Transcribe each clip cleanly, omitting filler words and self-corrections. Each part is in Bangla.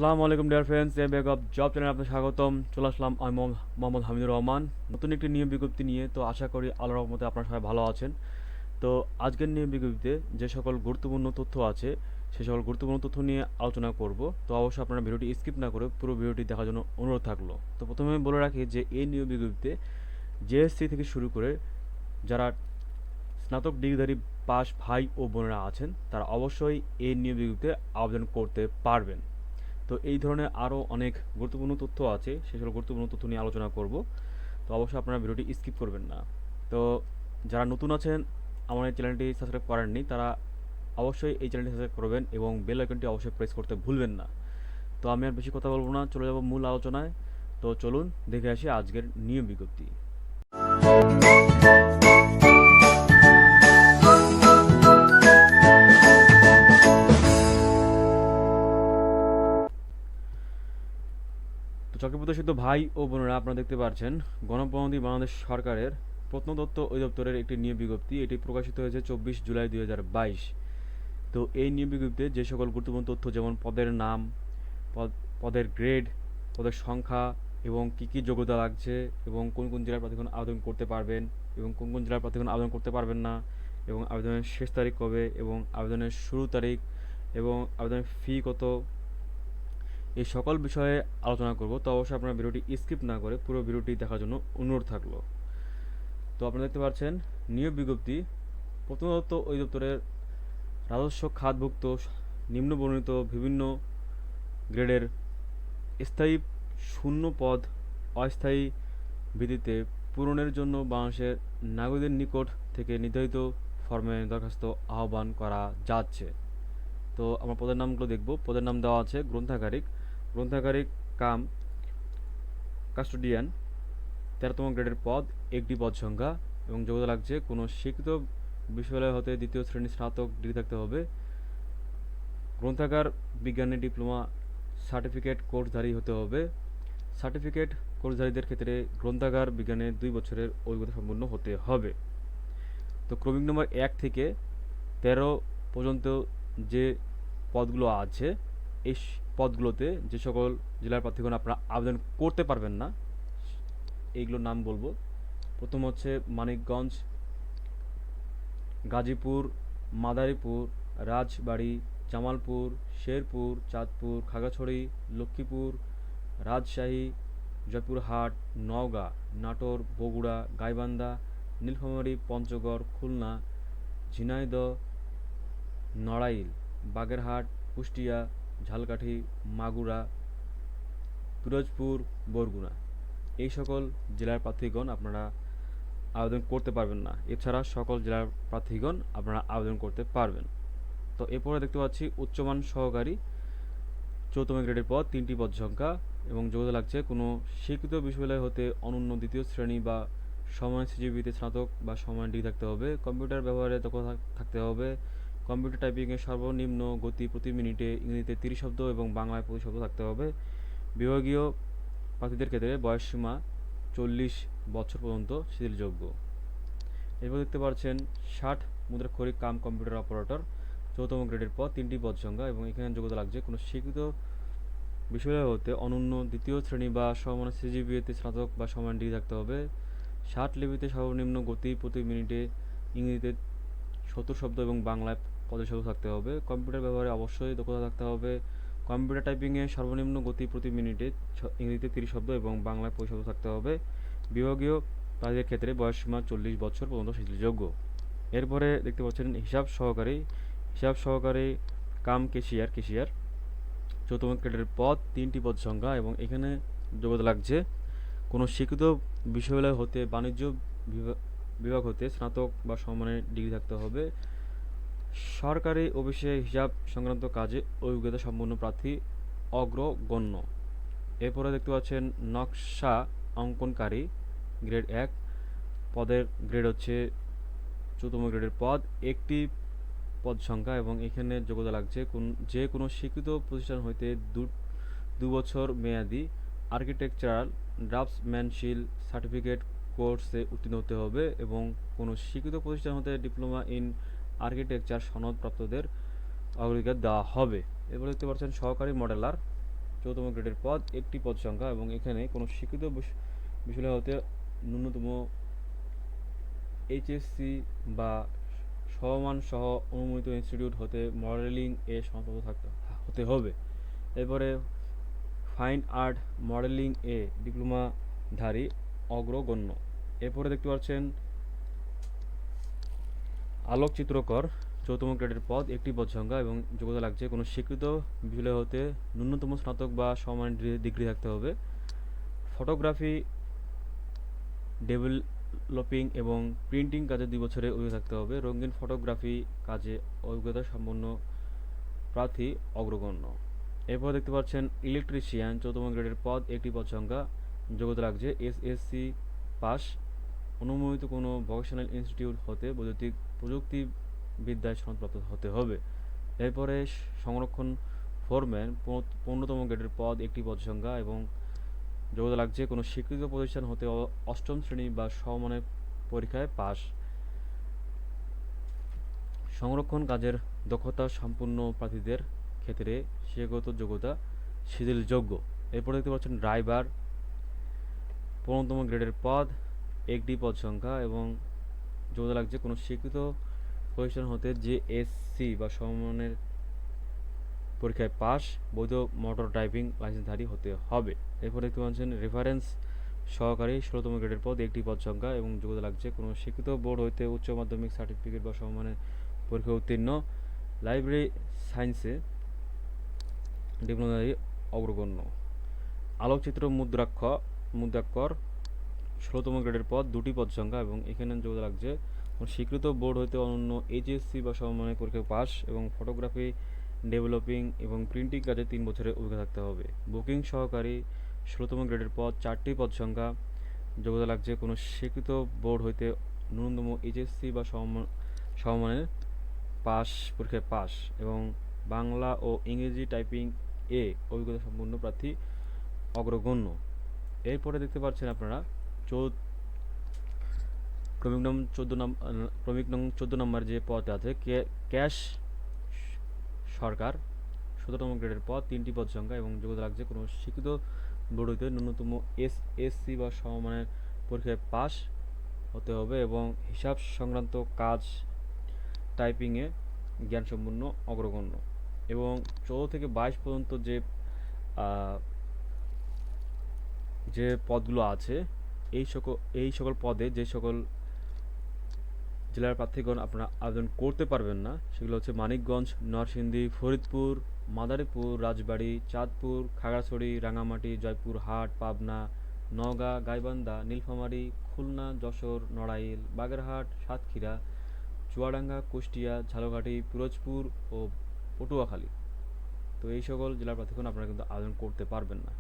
আসসালামু আলাইকুম dear friends, A bag of job চ্যানেলে আপনাদের স্বাগতম। চলে আসলাম আমি মোহাম্মদ হামিদুর রহমান নতুন একটি নিয়োগ বিজ্ঞপ্তি নিয়ে। তো আশা করি আল্লাহর রহমতে আপনারা সবাই ভালো আছেন। তো আজকের নিয়োগ বিজ্ঞপ্তিতে যে সকল গুরুত্বপূর্ণ তথ্য আছে সেই সকল গুরুত্বপূর্ণ তথ্য নিয়ে আলোচনা করব। তো অবশ্যই আপনারা ভিডিওটি স্কিপ না করে পুরো ভিডিওটি দেখার জন্য অনুরোধ থাকলো। তো প্রথমে আমি বলে রাখি যে এই নিয়োগ বিজ্ঞপ্তিতে জেএসসি থেকে শুরু করে যারা স্নাতক ডিগ্রিধারী পাস ভাই ও বোনেরা আছেন তারা অবশ্যই এই নিয়োগ বিজ্ঞপ্তিতে আবেদন করতে পারবেন। তো এই ধরনের আরও অনেক গুরুত্বপূর্ণ তথ্য আছে, সেসব গুরুত্বপূর্ণ তথ্য নিয়ে আলোচনা করব। তো অবশ্যই আপনারা ভিডিওটি স্কিপ করবেন না। তো যারা নতুন আছেন, আমার এই চ্যানেলটি সাবস্ক্রাইব করেননি, তারা অবশ্যই এই চ্যানেলটি সাবস্ক্রাইব করবেন এবং বেল আইকনটি অবশ্যই প্রেস করতে ভুলবেন না। তো আমি আর বেশি কথা বলবো না, চলে যাব মূল আলোচনায়। তো চলুন দেখে আসি আজকের নিয়োগ বিজ্ঞপ্তি। তো চক্রপ্রদর্শিত ভাই ও বোনেরা, আপনারা দেখতে পাচ্ছেন গণপ্রজাতন্ত্রী বাংলাদেশ সরকারের প্রত্নতত্ত্ব অধিদপ্তরের একটি নিয়োগ বিজ্ঞপ্তি। এটি প্রকাশিত হয়েছে 24 জুলাই 2022। তো এই নিয়োগ বিজ্ঞপ্তিতে যে সকল গুরুত্বপূর্ণ তথ্য, যেমন পদের নাম, পদের গ্রেড, পদের সংখ্যা এবং কী কী যোগ্যতা লাগছে এবং কোন কোন জেলার প্রার্থীগণ আবেদন করতে পারবেন এবং কোন কোন জেলার প্রার্থীগণ আবেদন করতে পারবেন না, এবং আবেদনের শেষ তারিখ কবে এবং আবেদনের শুরু তারিখ এবং আবেদনের ফি কত, এই সকল বিষয়ে আলোচনা করব। তো অবশ্যই আপনারা ভিডিওটি স্কিপ না করে পুরো ভিডিওটি দেখার জন্য অনুরোধ থাকলো। তো আপনারা দেখতে পাচ্ছেন নিয়োগ বিজ্ঞপ্তি প্রত্নতত্ত্ব অধিদপ্তরের রাজস্ব খাতভুক্ত নিম্নবর্ণিত বিভিন্ন গ্রেডের স্থায়ী শূন্য পদ অস্থায়ী ভিত্তিতে পূরণের জন্য বাংলাদেশের নাগরিকদের নিকট থেকে নির্ধারিত ফর্মে দরখাস্ত আহ্বান করা যাচ্ছে। তো আমরা পদের নামগুলো দেখব। পদের নাম দেওয়া আছে গ্রন্থাগারিক কাম কাস্টোডিয়ান, 13তম গ্রেডের পদ, একটি পদ সংখ্যা এবং যোগ্যতা লাগছে কোনো স্বীকৃত বিশ্ববিদ্যালয় হতে দ্বিতীয় শ্রেণীর স্নাতক ডিগ্রি থাকতে হবে। গ্রন্থাগার বিজ্ঞানে ডিপ্লোমা সার্টিফিকেট কোর্সধারী হতে হবে। সার্টিফিকেট কোর্সধারীদের ক্ষেত্রে গ্রন্থাগার বিজ্ঞানে 2 বছরের অভিজ্ঞতা সম্পন্ন হতে হবে। তো ক্রমিক নম্বর 1 থেকে 13 পর্যন্ত যে পদগুলো আছে, এই পদগুলোতে যে সকল জেলার প্রার্থীগণ আপনারা আবেদন করতে পারবেন না, এইগুলোর নাম বলবো। প্রথম হচ্ছে মানিকগঞ্জ, গাজীপুর, মাদারীপুর, রাজবাড়ী, জামালপুর, শেরপুর, চাঁদপুর, খাগড়াছড়ি, লক্ষ্মীপুর, রাজশাহী, জয়পুরহাট, নওগাঁ, নাটোর, বগুড়া, গাইবান্ধা, নীলফামারী, পঞ্চগড়, খুলনা, ঝিনাইদহ, নড়াইল, বাগেরহাট, কুষ্টিয়া, ঝালকাঠি, মাগুরা, পিরোজপুর, বরগুনা, এই সকল জেলার প্রার্থীগণ আপনারা আবেদন করতে পারবেন না। এছাড়া সকল জেলার প্রার্থীগণ আপনারা আবেদন করতে পারবেন। তো এরপরে দেখতে পাচ্ছি উচ্চমান সহকারী, 4তম গ্রেডের পদ, 3টি পদ সংখ্যা এবং যোগ্যতা লাগছে কোনো স্বীকৃত বিশ্ববিদ্যালয় হতে অনন্য দ্বিতীয় শ্রেণী বা সমান সিজিপিতে স্নাতক বা সমান ডিগ্রি থাকতে হবে। কম্পিউটার ব্যবহারে দক্ষতা থাকতে হবে। কম্পিউটার টাইপিংয়ের সর্বনিম্ন গতি প্রতি মিনিটে ইংরেজিতে 30 শব্দ এবং বাংলায় 25 শব্দ থাকতে হবে। বিভাগীয় প্রার্থীদের ক্ষেত্রে বয়সসীমা 40 বছর পর্যন্ত শিথিলযোগ্য। এরপর দেখতে পাচ্ছেন 60 মুদ্রাক্ষরিক কাম কম্পিউটার অপারেটর, 4তম গ্রেডের পদ, 3টি পদ সংখ্যা এবং এখানে যোগ্যতা লাগছে কোনো স্বীকৃত বিশ্ববিদ্যালয় হতে অনন্য দ্বিতীয় শ্রেণী বা সমমানের সিজিপিএতে স্নাতক বা সমান ডিগ্রি থাকতে হবে। 60 লিপিতে সর্বনিম্ন গতি প্রতি মিনিটে ইংরেজিতে 70 শব্দ এবং বাংলায় 50 শব্দ থাকতে হবে। কম্পিউটার ব্যবহারে অবশ্যই দক্ষতা থাকতে হবে। কম্পিউটার টাইপিংয়ে সর্বনিম্ন গতি প্রতি মিনিটে ইংরেজিতে 30 শব্দ এবং বাংলায় 25 শব্দ থাকতে হবে। বিভাগীয় প্রার্থীদের ক্ষেত্রে বয়সসীমা 40 বছর পর্যন্ত শিথিলযোগ্য। এরপরে দেখতে পাচ্ছেন হিসাব সহকারী কাম কেশিয়ার, 4তম গ্রেডের পদ, 3টি পদ সংখ্যা এবং এখানে যোগ্যতা লাগছে কোনো স্বীকৃত বিশ্ববিদ্যালয় হতে বাণিজ্য বিভাগ হতে স্নাতক বা সমমানের ডিগ্রি থাকতে হবে। সরকারি অফিসে হিসাব সংক্রান্ত কাজে অভিজ্ঞতা সম্পন্ন প্রার্থী অগ্রগণ্য। এরপরে দেখতে পাচ্ছেন নকশা অঙ্কনকারী, গ্রেড 1, পদের গ্রেড হচ্ছে 4তম গ্রেডের পদ, একটি পদ সংখ্যা এবং এখানে যোগ্যতা লাগছে যে কোনো স্বীকৃত প্রতিষ্ঠান হইতে 2 বছর মেয়াদি আর্কিটেকচারাল ড্রাফটসম্যানশিপ সার্টিফিকেট কোর্সে উত্তীর্ণ হতে হবে এবং কোনো স্বীকৃত প্রতিষ্ঠান হতে ডিপ্লোমা ইন আর্কিটেকচার সনদপ্রাপ্তদের অগ্রাধিকার দেওয়া হবে। এরপর দেখতে পাচ্ছেন সহকারী মডেলার, চৌদ্দতম গ্রেডের পদ একটি পদ সংখ্যা এবং এখানে কোনো স্বীকৃত বিশ্ববিদ্যালয় হতে ন্যূনতম এইচএসসি বা সমমান সহ অনুমোদিত ইনস্টিটিউট হতে মডেলিং এ সনদপত্র হতে হবে। এরপরে ফাইন আর্ট মডেলিং এ ডিপ্লোমাধারী অগ্রগণ্য। এরপরে দেখতে পাচ্ছেন আলোকচিত্রকর চৌদ্দতম গ্রেডের পদ একটি পদ সংখ্যা এবং যোগ্যতা লাগছে কোনো স্বীকৃত বিশ্ববিদ্যালয় হতে ন্যূনতম স্নাতক বা সমমানের ডিগ্রি থাকতে হবে। ফটোগ্রাফি ডেভেলপিং এবং প্রিন্টিং কাজে 2 বছরের অভিজ্ঞতা থাকতে হবে। রঙিন ফটোগ্রাফি কাজে অভিজ্ঞতা সম্পন্ন প্রার্থী অগ্রগণ্য। এরপর দেখতে পাচ্ছেন ইলেকট্রিশিয়ান 14তম গ্রেডের পদ একটি পদ সংখ্যা, যোগ্যতা লাগছে এসএসসি পাস, অনুমোদিত কোনো ভোকেশনাল ইনস্টিটিউট হতে বৈদ্যুতিক প্রযুক্তিবিদ্যায় সনদপ্রাপ্ত হতে হবে। এরপরে সংরক্ষণ ফোরম্যান 15তম গ্রেডের পদ একটি পদ সংখ্যা এবং যোগ্যতা লাগছে কোনো স্বীকৃত প্রতিষ্ঠান হতে অষ্টম শ্রেণী বা সমমানের পরীক্ষায় পাস। সংরক্ষণ কাজের দক্ষতা সম্পূর্ণ প্রার্থীদের ক্ষেত্রে শিক্ষাগত যোগ্যতা শিথিলযোগ্য। এরপর দেখতে পাচ্ছেন ড্রাইভার 15তম গ্রেডের পদ একটি পদ সংখ্যা এবং যোগ্যতা লাগছে কোনো স্বীকৃত প্রতিষ্ঠান হতে জেএসসি বা সমমানের পরীক্ষায় পাস, বৈধ মোটর ড্রাইভিং লাইসেন্সধারী হতে হবে। এরপর দেখতে পাচ্ছেন রেফারেন্স সহকারী 16তম গ্রেডের পদ একটি পদ সংখ্যা এবং যোগ্যতা লাগছে কোনো স্বীকৃত বোর্ড হইতে উচ্চ মাধ্যমিক সার্টিফিকেট বা সমমানের পরীক্ষা উত্তীর্ণ। লাইব্রেরি সায়েন্সে ডিপ্লোমাধারী অগ্রগণ্য। আলোকচিত্র মুদ্রাক্ষর 16তম গ্রেডের পদ দুটি পদ সংখ্যা এবং এখানে যোগ্যতা লাগছে স্বীকৃত বোর্ড হইতে অনন্য এইচএসসি বা সমমানের পরীক্ষা পাস এবং ফটোগ্রাফি ডেভেলপিং এবং প্রিন্টিং কাজে 3 বছরের অভিজ্ঞতা থাকতে হবে। বুকিং সহকারী 16তম গ্রেডের পদ 4টি পদ সংখ্যা, যোগ্যতা লাগছে কোনো স্বীকৃত বোর্ড হইতে ন্যূনতম এইচএসসি বা সমমানের পরীক্ষায় পাস এবং বাংলা ও ইংরেজি টাইপিং এ অভিজ্ঞতা সম্পন্ন প্রার্থী অগ্রগণ্য। এরপরে দেখতে পাচ্ছেন আপনারা ক্রমিক নং 14 নম্বর যে পদ আছে ক্যাশ সরকার 17তম গ্রেডের পদ 3টি পদ সংখ্যা এবং যোগ্যতা লাগছে কোনো স্বীকৃত বোর্ড হইতে ন্যূনতম এসএসসি বা সমমানের পরীক্ষায় পাস হতে হবে এবং হিসাব সংক্রান্ত কাজ টাইপিংয়ে জ্ঞানসম্পন্ন অগ্রগণ্য। এবং 14 থেকে 22 পর্যন্ত যে পদগুলো আছে এই সকল পদে যে সকল জেলার প্রার্থীগণ আপনারা আবেদন করতে পারবেন না সেগুলো হচ্ছে মানিকগঞ্জ, নরসিংদী, ফরিদপুর, মাদারীপুর, রাজবাড়ী, চাঁদপুর, খাগড়াছড়ি, রাঙামাটি, জয়পুরহাট, পাবনা, নওগাঁ, গাইবান্ধা, নীলফামারী, খুলনা, যশোর, নড়াইল, বাগেরহাট, সাতক্ষীরা, চুয়াডাঙ্গা, কুষ্টিয়া, ঝালকাঠি, পিরোজপুর ও পটুয়াখালী। তো এই সকল জেলার প্রার্থীগণ আপনারা কিন্তু আবেদন করতে পারবেন না।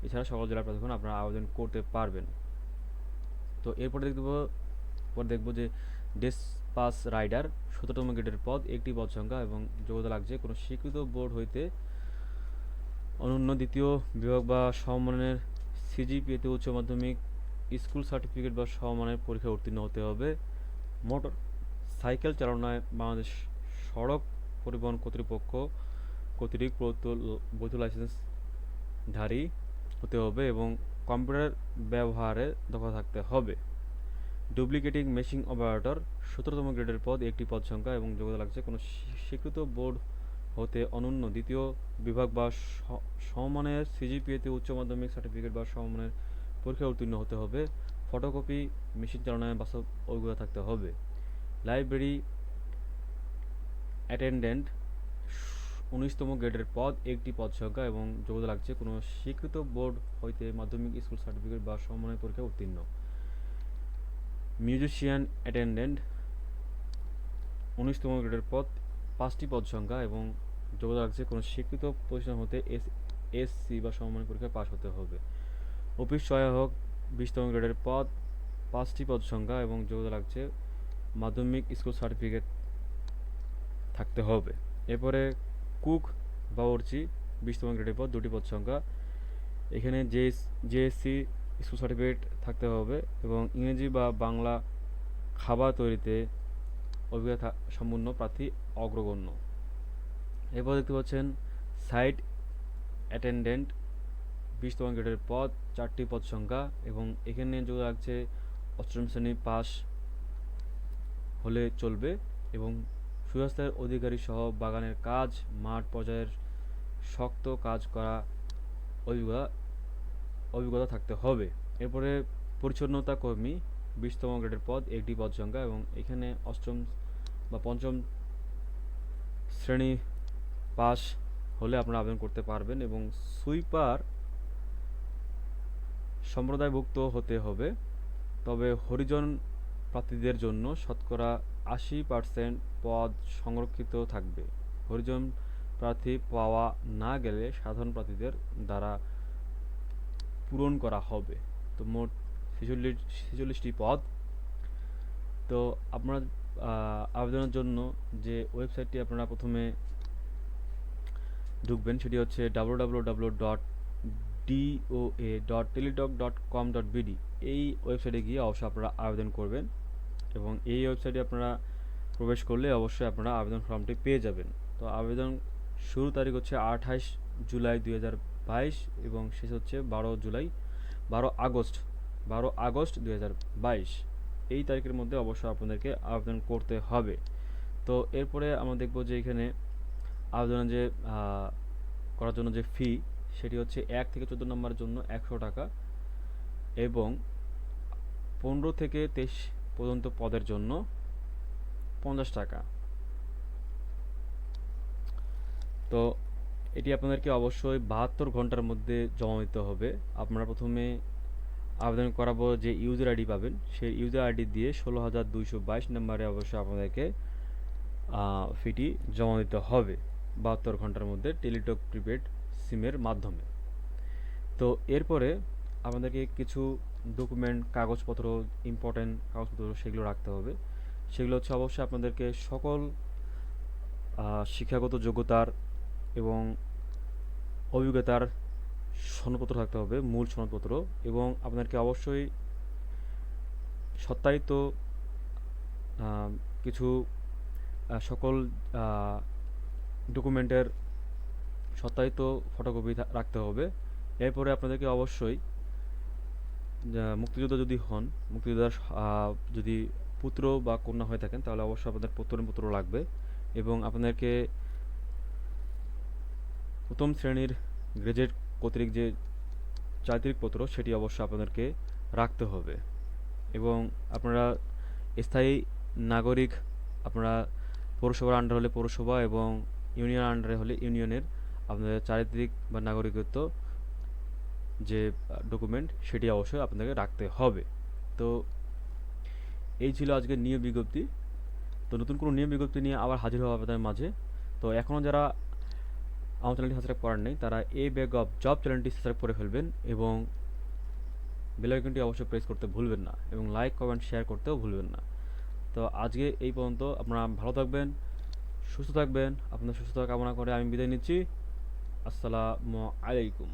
এছাড়া সকল জেলার প্রার্থীগণ আপনারা আবেদন করতে পারবেন। তো এরপরে দেখব যে ডেসপাস রাইডার 17তম গ্রেডের পদ একটি পদ সংখ্যা এবং যোগ্যতা লাগছে কোনো স্বীকৃত বোর্ড হইতে অনন্য দ্বিতীয় বিভাগ বা সমমানের সিজিপিএতে উচ্চ মাধ্যমিক স্কুল সার্টিফিকেট বা সমমানের পরীক্ষা উত্তীর্ণ হতে হবে। মোটর সাইকেল চালনায় বাংলাদেশ সড়ক পরিবহন কর্তৃপক্ষ কর্তৃক প্রদত্ত বৈধ লাইসেন্সধারী হতে হবে এবং কম্পিউটার ব্যবহারে দক্ষতা থাকতে হবে। ডুপ্লিকেটিং মেশিন অপারেটর 17তম গ্রেডের পদ একটি পদ সংখ্যা এবং যোগ্যতা লাগছে কোনো স্বীকৃত বোর্ড হতে অনন্য দ্বিতীয় বিভাগ বা সমমানের সিজিপিএতে উচ্চ মাধ্যমিক সার্টিফিকেট বা সমমানের পরীক্ষা উত্তীর্ণ হতে হবে। ফটোকপি মেশিন চালনায় বাস্তব অভিজ্ঞতা থাকতে হবে। লাইব্রেরি অ্যাটেন্ডেন্ট 19তম গ্রেডের পদ একটি পদ সংখ্যা এবং যোগ্যতা লাগছে কোনো স্বীকৃত বোর্ড হইতে মাধ্যমিক স্কুল সার্টিফিকেট বা সমমানের পরীক্ষা উত্তীর্ণ। মিউজিশিয়ান অ্যাটেন্ডেন্ট 19তম গ্রেডের পদ 5টি পদ সংখ্যা এবং যোগ্যতা লাগছে কোনো স্বীকৃত প্রতিষ্ঠান হতে এসসি বা সমমানের পরীক্ষায় পাস হতে হবে। অফিস সহায়ক 20তম গ্রেডের পদ 5টি পদ সংখ্যা এবং যোগ্যতা লাগছে মাধ্যমিক স্কুল সার্টিফিকেট থাকতে হবে। এরপরে কুক বাবুর্চি 20তম গ্রেডের পদ 2টি পদ সংখ্যা, এখানে জেএসসি স্কুল সার্টিফিকেট থাকতে হবে এবং ইংরেজি বা বাংলা খাবার তৈরিতে অভিজ্ঞতা সম্পূর্ণ প্রার্থী অগ্রগণ্য। এরপর দেখতে পাচ্ছেন সাইট অ্যাটেন্ডেন্ট 20তম গ্রেডের পদ, 4টি পদ সংখ্যা, এবং এখানে যোগ রাখছে অষ্টম শ্রেণী পাস হলে চলবে, এবং সুস্বাস্থ্যের অধিকারী সহ বাগানের কাজ, মাঠ পর্যায়ের শক্ত কাজ করা অভিজ্ঞতা থাকতে হবে। এরপরে পরিচ্ছন্নতা কর্মী 20তম গ্রেডের পদ, 1টি পদ সংখ্যা, এবং এখানে অষ্টম বা পঞ্চম শ্রেণী পাস হলে আপনারা আবেদন করতে পারবেন। এবং সুইপার সম্প্রদায়ভুক্ত হতে হবে, তবে হরিজন প্রার্থীদের জন্য শতকরা 80% পদ সংরক্ষিত থাকবে। হরিজন প্রার্থী পাওয়া না গেলে সাধারণ প্রার্থীদের দ্বারা পূরণ করা হবে। তো মোট 46টি পদ। তো আপনারা আবেদনের জন্য যে ওয়েবসাইটটি আপনারা প্রথমে ঢুকবেন সেটি হচ্ছে www.doa.teletalk.com.bd। এই ওয়েবসাইটে গিয়ে অবশ্যই আপনারা আবেদন করবেন, এবং এই ওয়েবসাইটে আপনারা প্রবেশ করলে অবশ্যই আপনারা আবেদন ফর্মটি পেয়ে যাবেন। তো আবেদন শুরু তারিখ হচ্ছে 28 জুলাই 2022 এবং শেষ হচ্ছে 12 আগস্ট 2022। এই তারিখের মধ্যে অবশ্যই আপনাদেরকে আবেদন করতে হবে। তো এরপরে আমরা দেখব যে এখানে আবেদনের যে করার জন্য যে ফি, সেটি হচ্ছে 1 থেকে 14 নম্বরের জন্য 100 টাকা, এবং 15 থেকে 23 পর্যন্ত পদের জন্য 50 টাকা। তো এটি আপনাদেরকে অবশ্যই 72 ঘন্টার মধ্যে জমা দিতে হবে। আপনারা প্রথমে আবেদন করাবো যে ইউজার আইডি পাবেন, সেই ইউজার আইডি দিয়ে 16222 নম্বরে অবশ্যই আপনাদেরকে ফিটি জমা দিতে হবে 72 ঘন্টার মধ্যে টেলিটক প্রিপেড সিমের মাধ্যমে। তো এরপরে আমাদেরকে কিছু ডকুমেন্ট, কাগজপত্র, ইম্পর্টেন্ট কাগজপত্র সেগুলো রাখতে হবে। সেগুলো হচ্ছে অবশ্যই আপনাদেরকে সকল শিক্ষাগত যোগ্যতার এবং অভিজ্ঞতার সনদপত্র থাকতে হবে, মূল সনদপত্র, এবং আপনাদেরকে অবশ্যই সত্যায়িত কিছু সকল ডকুমেন্টের সত্যায়িত ফটোকপি রাখতে হবে। এরপরে আপনাদেরকে অবশ্যই মুক্তিযোদ্ধা যদি হন, মুক্তিযোদ্ধার যদি পুত্র বা কন্যা হয়ে থাকেন, তাহলে অবশ্যই আপনাদের প্রত্যয়নপত্র লাগবে, এবং আপনাদেরকে প্রথম শ্রেণীর গ্রেজুয়েট কর্তৃক যে চারিত্রিকপত্র সেটি অবশ্যই আপনাদেরকে রাখতে হবে। এবং আপনারা স্থায়ী নাগরিক, আপনারা পৌরসভার আন্ডার হলে পৌরসভা, এবং ইউনিয়ন আন্ডারে হলে ইউনিয়নের আপনাদের চারিত্রিক বা নাগরিকত্ব যে ডকুমেন্ট সেটি অবশ্যই আপনাদেরকে রাখতে হবে। তো এই ছিল আজকের নিয়োগ বিজ্ঞপ্তি। তো নতুন কোনো নিয়োগ বিজ্ঞপ্তি নিয়ে আবার হাজির হওয়া আপনাদের মাঝে। তো এখনও যারা আমার চ্যানেলটি সাবস্ক্রাইব করেন নাই, তারা এই ব্যাগ অফ জব চ্যানেলটি সাবস্ক্রাইব করে ফেলবেন, এবং বেল আইকনটি অবশ্যই প্রেস করতে ভুলবেন না, এবং লাইক, কমেন্ট, শেয়ার করতেও ভুলবেন না। তো আজকে এই পর্যন্ত। আপনারা ভালো থাকবেন, সুস্থ থাকবেন। আপনাদের সুস্থতা কামনা করে আমি বিদায় নিচ্ছি। আসসালামু আলাইকুম।